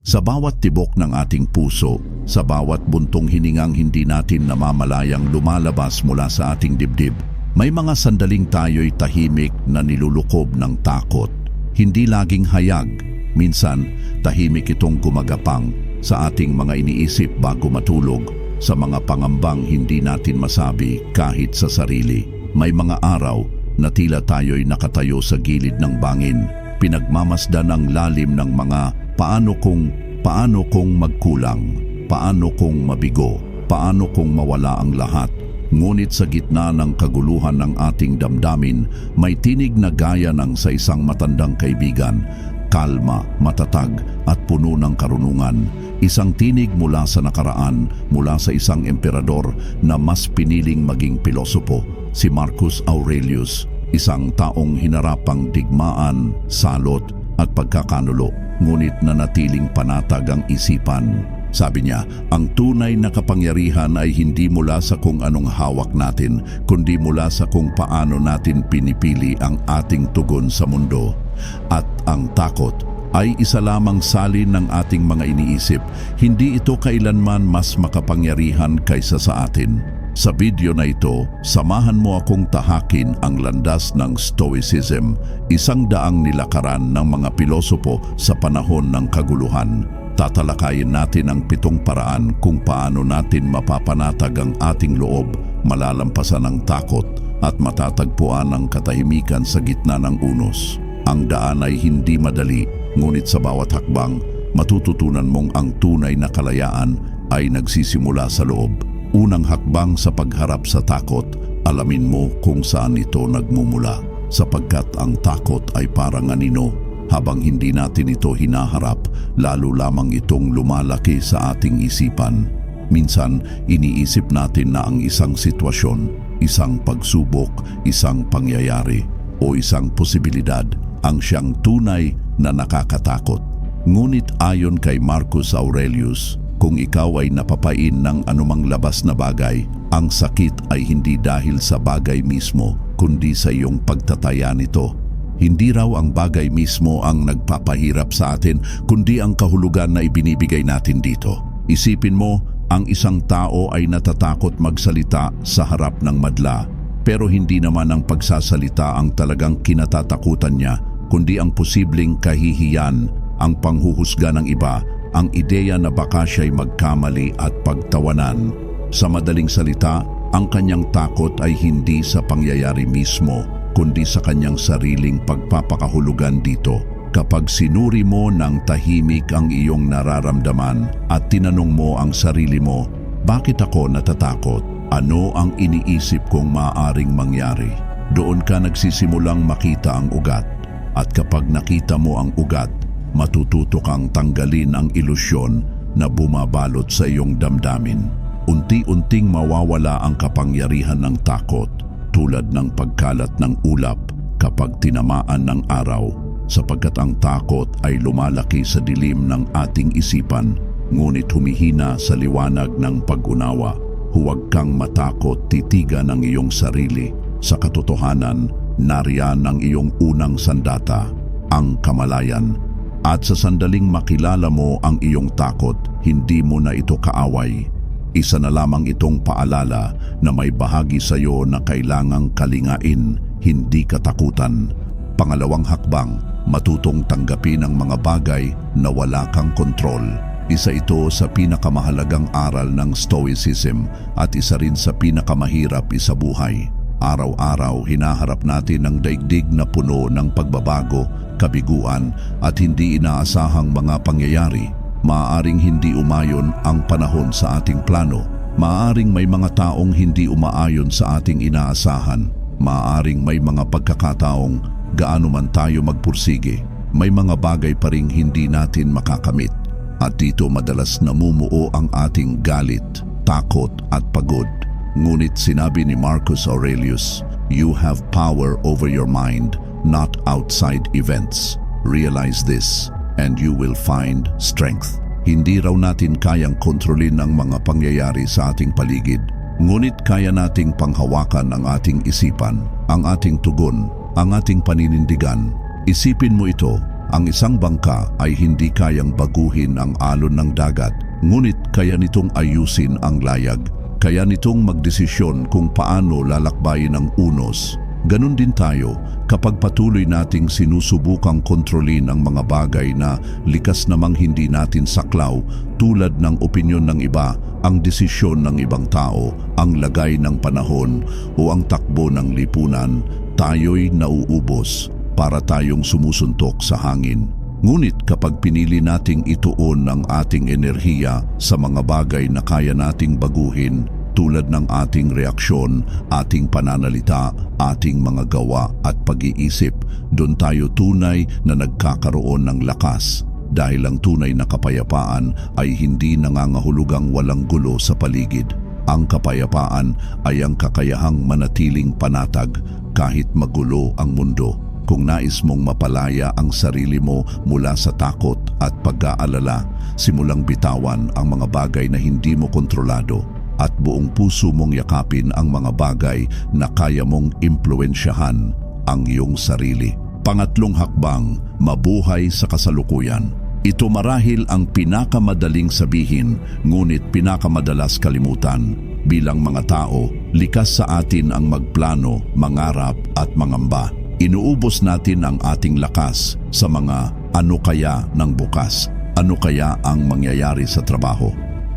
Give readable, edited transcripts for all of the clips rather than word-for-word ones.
Sa bawat tibok ng ating puso, sa bawat buntong hiningang hindi natin namamalayang lumalabas mula sa ating dibdib, may mga sandaling tayo'y tahimik na nilulukob ng takot. Hindi laging hayag, minsan tahimik itong gumagapang sa ating mga iniisip bago matulog, sa mga pangambang hindi natin masabi kahit sa sarili. May mga araw na tila tayo'y nakatayo sa gilid ng bangin, pinagmamasdan ang lalim ng mga paano kung magkulang, paano kung mabigo, paano kung mawala ang lahat. Ngunit sa gitna ng kaguluhan ng ating damdamin, may tinig na gaya ng sa isang matandang kaibigan, kalma, matatag at puno ng karunungan. Isang tinig mula sa nakaraan, mula sa isang emperador na mas piniling maging pilosopo, si Marcus Aurelius, isang taong hinarapang digmaan, salot at pagkakanulo, ngunit nanatiling panatag ang isipan. Sabi niya, ang tunay na kapangyarihan ay hindi mula sa kung anong hawak natin, kundi mula sa kung paano natin pinipili ang ating tugon sa mundo. At ang takot ay isa lamang salin ng ating mga iniisip. Hindi ito kailanman mas makapangyarihan kaysa sa atin. Sa video na ito, samahan mo akong tahakin ang landas ng Stoicism, isang daang nilakaran ng mga pilosopo sa panahon ng kaguluhan. Tatalakayin natin ang 7 paraan kung paano natin mapapanatag ang ating loob, malalampasan ang takot, at matatagpuan ang katahimikan sa gitna ng unos. Ang daan ay hindi madali, ngunit sa bawat hakbang, matututunan mong ang tunay na kalayaan ay nagsisimula sa loob. Unang hakbang sa pagharap sa takot, alamin mo kung saan ito nagmumula, sapagkat ang takot ay parang anino. Habang hindi natin ito hinaharap, lalo lamang itong lumalaki sa ating isipan. Minsan, iniisip natin na ang isang sitwasyon, isang pagsubok, isang pangyayari, o isang posibilidad ang siyang tunay na nakakatakot. Ngunit ayon kay Marcus Aurelius, kung ikaw ay napapain ng anumang labas na bagay, ang sakit ay hindi dahil sa bagay mismo, kundi sa iyong pagtataya nito. Hindi raw ang bagay mismo ang nagpapahirap sa atin, kundi ang kahulugan na ibinibigay natin dito. Isipin mo, ang isang tao ay natatakot magsalita sa harap ng madla, pero hindi naman ang pagsasalita ang talagang kinatatakutan niya, kundi ang posibleng kahihiyan, ang panghuhusga ng iba, ang ideya na baka siya'y magkamali at pagtawanan. Sa madaling salita, ang kanyang takot ay hindi sa pangyayari mismo, kundi sa kanyang sariling pagpapakahulugan dito. Kapag sinuri mo ng tahimik ang iyong nararamdaman at tinanong mo ang sarili mo, bakit ako natatakot? Ano ang iniisip kong maaaring mangyari? Doon ka nagsisimulang makita ang ugat. At kapag nakita mo ang ugat, matututo kang tanggalin ang ilusyon na bumabalot sa iyong damdamin. Unti-unting mawawala ang kapangyarihan ng takot, tulad ng pagkalat ng ulap kapag tinamaan ng araw, sapagkat ang takot ay lumalaki sa dilim ng ating isipan, ngunit humihina sa liwanag ng pag-unawa. Huwag kang matakot, titigan ang iyong sarili. Sa katotohanan, nariyan ang iyong unang sandata, ang kamalayan. At sa sandaling makilala mo ang iyong takot, hindi mo na ito kaaway. Isa na lamang itong paalala na may bahagi sa iyo na kailangang kalingain, hindi katakutan. Pangalawang hakbang, matutong tanggapin ang mga bagay na wala kang kontrol. Isa ito sa pinakamahalagang aral ng Stoicism at isa rin sa pinakamahirap sa buhay. Araw-araw hinaharap natin ang daigdig na puno ng pagbabago, kabiguan at hindi inaasahang mga pangyayari. Maaaring hindi umayon ang panahon sa ating plano. Maaaring may mga taong hindi umaayon sa ating inaasahan. Maaaring may mga pagkakataong gaano man tayo magpursige, may mga bagay pa ring hindi natin makakamit. At dito madalas namumuo ang ating galit, takot at pagod. Ngunit sinabi ni Marcus Aurelius, "You have power over your mind, not outside events. Realize this, and you will find strength." Hindi raw natin kayang kontrolin ang mga pangyayari sa ating paligid, ngunit kaya nating panghawakan ang ating isipan, ang ating tugon, ang ating paninindigan. Isipin mo ito, Ang isang bangka ay hindi kayang baguhin ang alon ng dagat, ngunit kaya nitong ayusin ang layag. Kaya nitong magdesisyon kung paano lalakbayin ang unos. Ganon din tayo kapag patuloy nating sinusubukang kontrolin ang mga bagay na likas namang hindi natin saklaw, tulad ng opinyon ng iba, ang desisyon ng ibang tao, ang lagay ng panahon o ang takbo ng lipunan. Tayo'y nauubos para tayong sumusuntok sa hangin. Ngunit kapag pinili nating ituon ang ating enerhiya sa mga bagay na kaya nating baguhin, tulad ng ating reaksyon, ating pananalita, ating mga gawa at pag-iisip, doon tayo tunay na nagkakaroon ng lakas. Dahil ang tunay na kapayapaan ay hindi nangangahulugang walang gulo sa paligid. Ang kapayapaan ay ang kakayahang manatiling panatag kahit magulo ang mundo. Kung nais mong mapalaya ang sarili mo mula sa takot at pag-aalala, simulang bitawan ang mga bagay na hindi mo kontrolado at buong puso mong yakapin ang mga bagay na kaya mong impluwensyahan, ang iyong sarili. Pangatlong hakbang, mabuhay sa kasalukuyan. Ito marahil ang pinakamadaling sabihin, ngunit pinakamadalas kalimutan. Bilang mga tao, likas sa atin ang magplano, mangarap at mangamba. Inuubos natin ang ating lakas sa mga ano kaya ng bukas. Ano kaya ang mangyayari sa trabaho?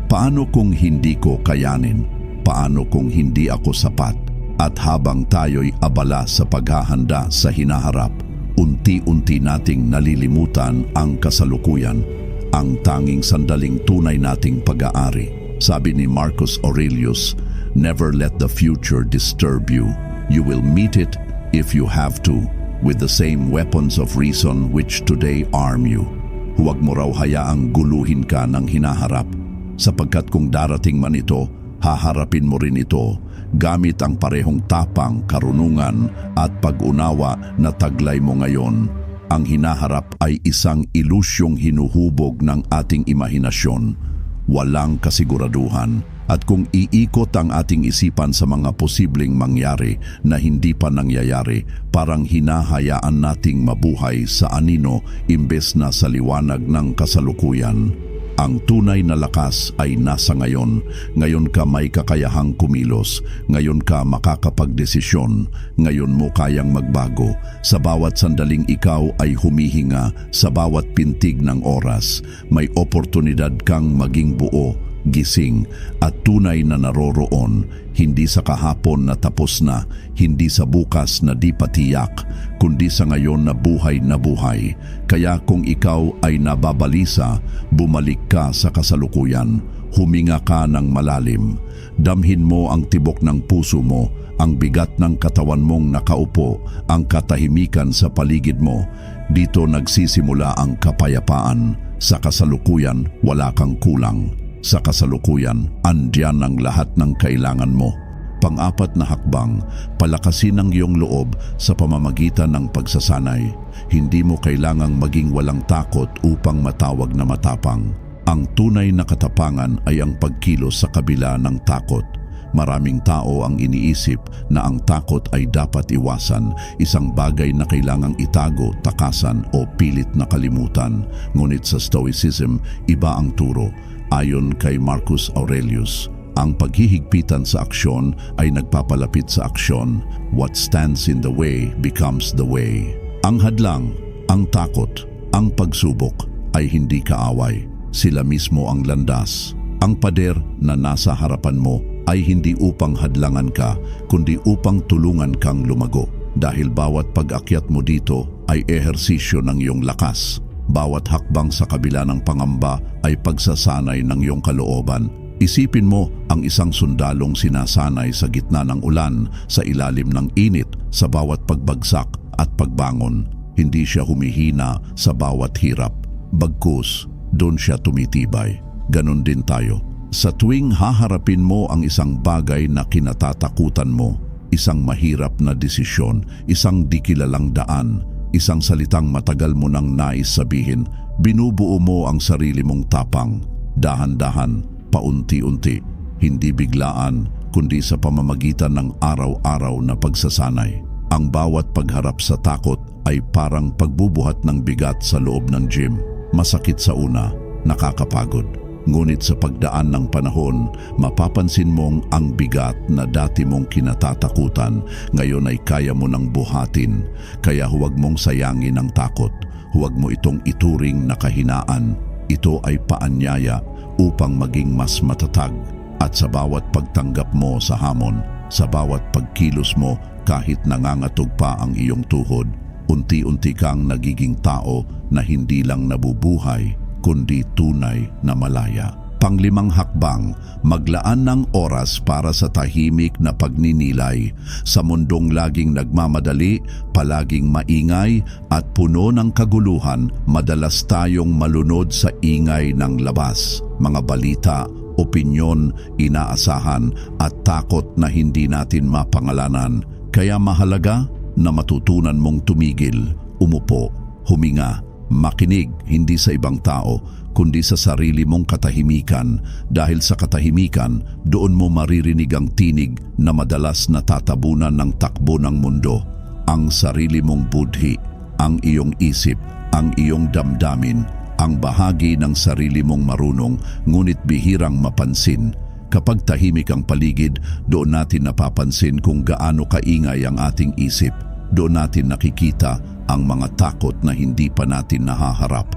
Paano kung hindi ko kayanin? Paano kung hindi ako sapat? At habang tayo'y abala sa paghahanda sa hinaharap, unti-unti nating nalilimutan ang kasalukuyan, ang tanging sandaling tunay nating pag-aari. Sabi ni Marcus Aurelius, "Never let the future disturb you. You will meet it if you have to, with the same weapons of reason which today arm you." Huwag mo raw hayaang guluhin ka ng hinaharap, sapagkat kung darating man ito, haharapin mo rin ito gamit ang parehong tapang, karunungan at pag-unawa na taglay mo ngayon. Ang hinaharap ay isang ilusyong hinuhubog ng ating imahinasyon. Walang kasiguraduhan. At kung iikot ang ating isipan sa mga posibleng mangyari na hindi pa nangyayari, parang hinahayaan nating mabuhay sa anino imbes na sa liwanag ng kasalukuyan. Ang tunay na lakas ay nasa ngayon. Ngayon ka may kakayahang kumilos. Ngayon ka makakapagdesisyon. Ngayon mo kayang magbago. Sa bawat sandaling ikaw ay humihinga, sa bawat pintig ng oras, may oportunidad kang maging buo, gising at tunay na naroroon, hindi sa kahapon na tapos na, hindi sa bukas na di patiyak, kundi sa ngayon na buhay na buhay. Kaya kung ikaw ay nababalisa, bumalik ka sa kasalukuyan, huminga ka ng malalim, damhin mo ang tibok ng puso mo, ang bigat ng katawan mong nakaupo, ang katahimikan sa paligid mo. Dito nagsisimula ang kapayapaan. Sa kasalukuyan, wala kang kulang. Sa kasalukuyan, andyan ang lahat ng kailangan mo. Pang-apat na hakbang, palakasin ang iyong loob sa pamamagitan ng pagsasanay. Hindi mo kailangang maging walang takot upang matawag na matapang. Ang tunay na katapangan ay ang pagkilos sa kabila ng takot. Maraming tao ang iniisip na ang takot ay dapat iwasan, isang bagay na kailangang itago, takasan o pilit na kalimutan. Ngunit sa Stoicism, iba ang turo. Ayon kay Marcus Aurelius, ang paghihigpitan sa aksyon ay nagpapalapit sa aksyon. What stands in the way becomes the way. Ang hadlang, ang takot, ang pagsubok ay hindi kaaway. Sila mismo ang landas. Ang pader na nasa harapan mo ay hindi upang hadlangan ka, kundi upang tulungan kang lumago. Dahil bawat pag-akyat mo dito ay ehersisyo ng iyong lakas. Bawat hakbang sa kabila ng pangamba ay pagsasanay ng iyong kalooban. Isipin mo ang isang sundalong sinasanay sa gitna ng ulan, sa ilalim ng init, sa bawat pagbagsak at pagbangon. Hindi siya humihina sa bawat hirap. Bagkus, doon siya tumitibay. Ganon din tayo. Sa tuwing haharapin mo ang isang bagay na kinatatakutan mo, isang mahirap na desisyon, isang di kilalang daan, isang salitang matagal mo nang nais sabihin, binubuo mo ang sarili mong tapang, dahan-dahan, paunti-unti, hindi biglaan, kundi sa pamamagitan ng araw-araw na pagsasanay. Ang bawat pagharap sa takot ay parang pagbubuhat ng bigat sa loob ng gym. Masakit sa una, nakakapagod. Ngunit sa pagdaan ng panahon, mapapansin mong ang bigat na dati mong kinatatakutan, ngayon ay kaya mo nang buhatin. Kaya huwag mong sayangin ang takot. Huwag mo itong ituring na kahinaan. Ito ay paanyaya upang maging mas matatag. At sa bawat pagtanggap mo sa hamon, sa bawat pagkilos mo kahit nangangatog pa ang iyong tuhod, unti-unti kang nagiging tao na hindi lang nabubuhay, kundi tunay na malaya. Panglimang hakbang, maglaan ng oras para sa tahimik na pagninilay. Sa mundong laging nagmamadali, palaging maingay at puno ng kaguluhan, madalas tayong malunod sa ingay ng labas. Mga balita, opinyon, inaasahan at takot na hindi natin mapangalanan. Kaya mahalaga na matutunan mong tumigil, umupo, huminga, makinig hindi sa ibang tao, kundi sa sarili mong katahimikan. Dahil sa katahimikan, doon mo maririnig ang tinig na madalas natatabunan ng takbo ng mundo. Ang sarili mong budhi, ang iyong isip, ang iyong damdamin, ang bahagi ng sarili mong marunong ngunit bihirang mapansin. Kapag tahimik ang paligid, doon natin napapansin kung gaano kaingay ang ating isip. Doon natin nakikita ang mga takot na hindi pa natin nahaharap.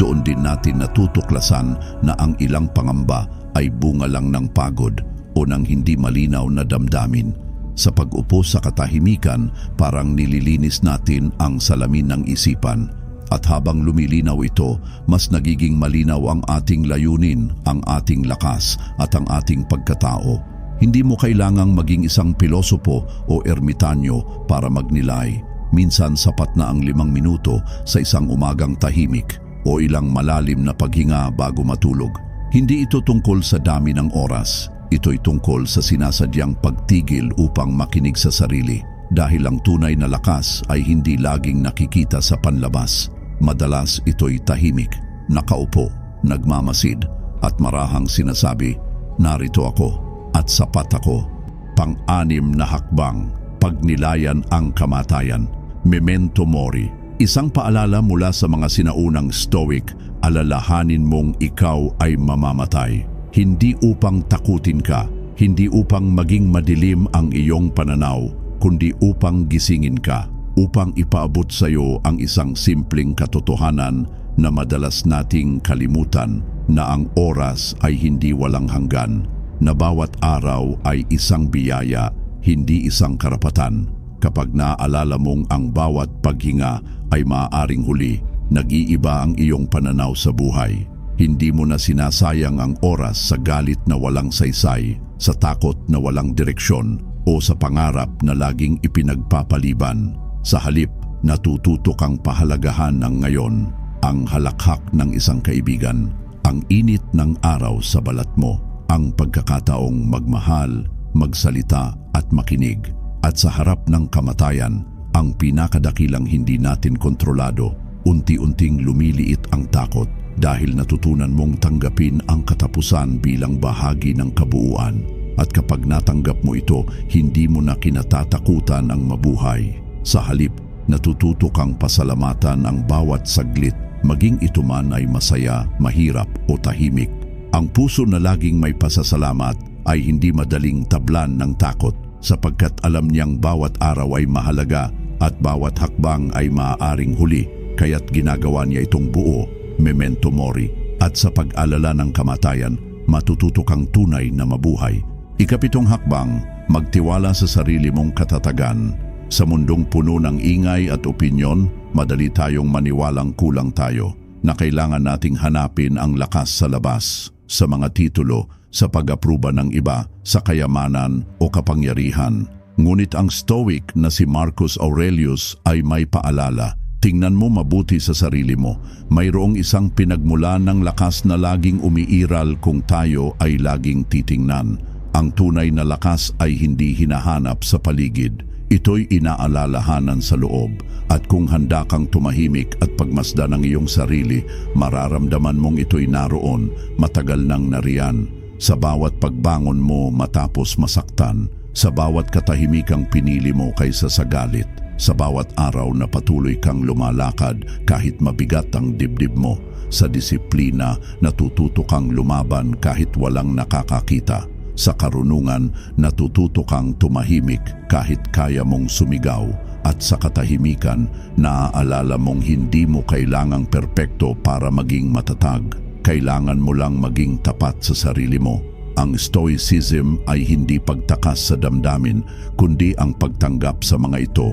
Doon din natin natutuklasan na ang ilang pangamba ay bunga lang ng pagod o ng hindi malinaw na damdamin. Sa pag-upo sa katahimikan, parang nililinis natin ang salamin ng isipan. At habang lumilinaw ito, mas nagiging malinaw ang ating layunin, ang ating lakas at ang ating pagkatao. Hindi mo kailangang maging isang pilosopo o ermitanyo para magnilay. Minsan sapat na ang 5 minuto sa isang umagang tahimik o ilang malalim na paghinga bago matulog. Hindi ito tungkol sa dami ng oras. Ito'y tungkol sa sinasadyang pagtigil upang makinig sa sarili. Dahil ang tunay na lakas ay hindi laging nakikita sa panlabas. Madalas ito'y tahimik, nakaupo, nagmamasid at marahang sinasabi, narito ako at sapat ako. Pang-anim na hakbang, pagnilayan ang kamatayan. Memento mori. Isang paalala mula sa mga sinaunang Stoic, alalahanin mong ikaw ay mamamatay. Hindi upang takutin ka, hindi upang maging madilim ang iyong pananaw, kundi upang gisingin ka, upang ipaabot sa iyo ang isang simpleng katotohanan na madalas nating kalimutan, na ang oras ay hindi walang hanggan, na bawat araw ay isang biyaya, hindi isang karapatan. Kapag naaalala mong ang bawat paghinga ay maaaring huli, nag-iiba ang iyong pananaw sa buhay. Hindi mo na sinasayang ang oras sa galit na walang saysay, sa takot na walang direksyon, o sa pangarap na laging ipinagpapaliban. Sa halip, natututo kang pahalagahan ng ngayon, ang halakhak ng isang kaibigan, ang init ng araw sa balat mo, ang pagkakataong magmahal, magsalita at makinig. At sa harap ng kamatayan, ang pinakadakilang hindi natin kontrolado, unti-unting lumiliit ang takot dahil natutunan mong tanggapin ang katapusan bilang bahagi ng kabuuan. At kapag natanggap mo ito, hindi mo na kinatatakutan ang mabuhay. Sa halip, natututo kang pasalamatan ang bawat saglit, maging ito man ay masaya, mahirap o tahimik. Ang puso na laging may pasasalamat ay hindi madaling tablan ng takot, sapagkat alam niyang bawat araw ay mahalaga at bawat hakbang ay maaaring huli, kaya't ginagawa niya itong buo, memento mori. At sa pag-alala ng kamatayan, matututo kang tunay na mabuhay. Ikapitong hakbang, magtiwala sa sarili mong katatagan. Sa mundong puno ng ingay at opinyon, madali tayong maniwalang kulang tayo, na kailangan nating hanapin ang lakas sa labas, sa mga titulo, sa pag-apruba ng iba, sa kayamanan o kapangyarihan. Ngunit ang Stoic na si Marcus Aurelius ay may paalala. Tingnan mo mabuti sa sarili mo. Mayroong isang pinagmulan ng lakas na laging umiiral kung tayo ay laging titingnan. Ang tunay na lakas ay hindi hinahanap sa paligid. Ito'y inaalalahanan sa loob. At kung handa kang tumahimik at pagmasdan ng iyong sarili, mararamdaman mong ito'y naroon, matagal nang nariyan. Sa bawat pagbangon mo matapos masaktan, sa bawat katahimikang pinili mo kaysa sa galit, Sa bawat araw na patuloy kang lumalakad kahit mabigat ang dibdib mo, sa disiplina natututo kang lumaban kahit walang nakakakita. Sa karunungan natututo kang tumahimik kahit kaya mong sumigaw. At sa katahimikan, naaalala mong hindi mo kailangang perpekto para maging matatag. Kailangan mo lang maging tapat sa sarili mo. Ang stoicism ay hindi pagtakas sa damdamin, kundi ang pagtanggap sa mga ito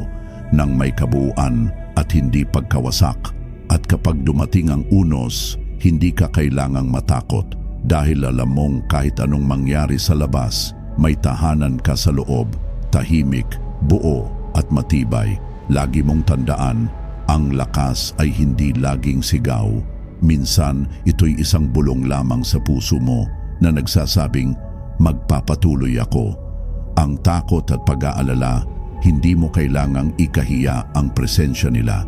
ng may kabuuan at hindi pagkawasak. At kapag dumating ang unos, hindi ka kailangang matakot dahil alam mong kahit anong mangyari sa labas, may tahanan ka sa loob, tahimik, buo at matibay. Lagi mong tandaan, ang lakas ay hindi laging sigaw. Minsan, ito'y isang bulong lamang sa puso mo na nagsasabing, magpapatuloy ako. Ang takot at pag-aalala, hindi mo kailangang ikahiya ang presensya nila.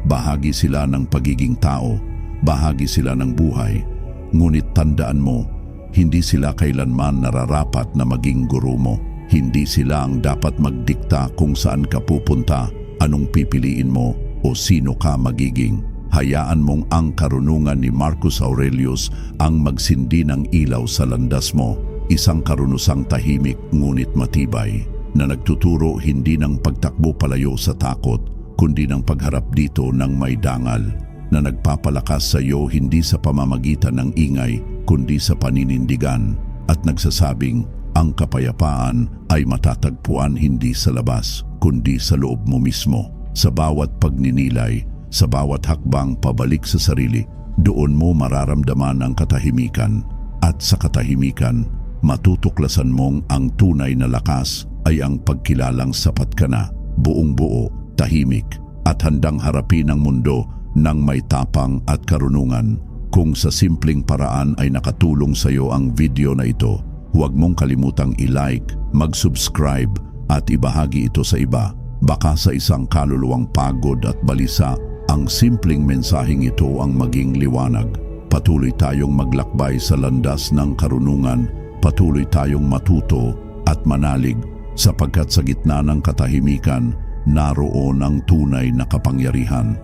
Bahagi sila ng pagiging tao, bahagi sila ng buhay. Ngunit tandaan mo, hindi sila kailanman nararapat na maging guro mo. Hindi sila ang dapat magdikta kung saan ka pupunta, anong pipiliin mo o sino ka magiging. Hayaan mong ang karunungan ni Marcus Aurelius ang magsindi ng ilaw sa landas mo. Isang karunusang tahimik ngunit matibay na nagtuturo hindi ng pagtakbo palayo sa takot, kundi ng pagharap dito ng may dangal, na nagpapalakas sa iyo hindi sa pamamagitan ng ingay, kundi sa paninindigan, at nagsasabing, ang kapayapaan ay matatagpuan hindi sa labas, kundi sa loob mo mismo. Sa bawat pagninilay, sa bawat hakbang pabalik sa sarili, doon mo mararamdaman ang katahimikan. At sa katahimikan, matutuklasan mong ang tunay na lakas ay ang pagkilalang sapat ka na, buong buo, tahimik, at handang harapin ang mundo ng may tapang at karunungan. Kung sa simpleng paraan ay nakatulong sa iyo ang video na ito, huwag mong kalimutang i-like, mag-subscribe at ibahagi ito sa iba. Baka sa isang kaluluwang pagod at balisa, ang simpleng mensaheng ito ang maging liwanag. Patuloy tayong maglakbay sa landas ng karunungan, patuloy tayong matuto at manalig, sapagkat sa gitna ng katahimikan, naroon ang tunay na kapangyarihan.